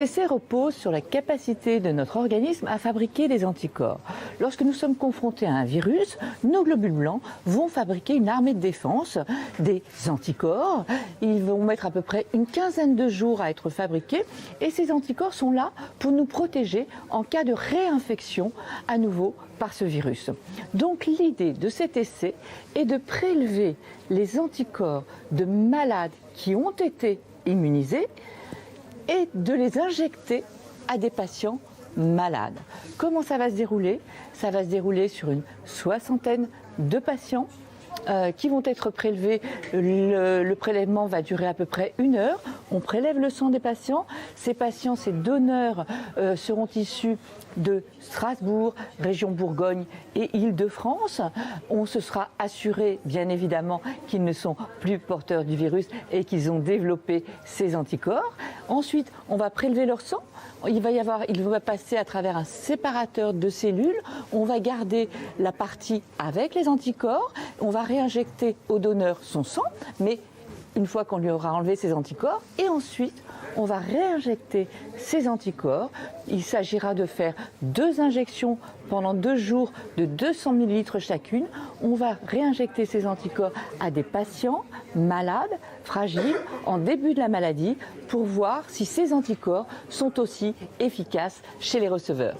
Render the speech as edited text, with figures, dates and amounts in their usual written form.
L'essai repose sur la capacité de notre organisme à fabriquer des anticorps. Lorsque nous sommes confrontés à un virus, nos globules blancs vont fabriquer une armée de défense, des anticorps. Ils vont mettre à peu près une quinzaine de jours à être fabriqués et ces anticorps sont là pour nous protéger en cas de réinfection à nouveau par ce virus. Donc l'idée de cet essai est de prélever les anticorps de malades qui ont été immunisés et de les injecter à des patients malades. Comment ça va se dérouler? Ça va se dérouler sur une soixantaine de patients qui vont être prélevés. Le prélèvement va durer à peu près 1 heure. On prélève le sang des patients. Ces patients, ces donneurs seront issus de Strasbourg, région Bourgogne et Île-de-France. On se sera assuré, bien évidemment, qu'ils ne sont plus porteurs du virus et qu'ils ont développé ces anticorps. Ensuite, on va prélever leur sang. Il va passer à travers un séparateur de cellules. On va garder la partie avec les anticorps. On va réinjecter au donneur son sang, mais une fois qu'on lui aura enlevé ses anticorps, et ensuite on va réinjecter ces anticorps. Il s'agira de faire 2 injections pendant 2 jours de 200 ml chacune. On va réinjecter ces anticorps à des patients malades, fragiles, en début de la maladie, pour voir si ces anticorps sont aussi efficaces chez les receveurs.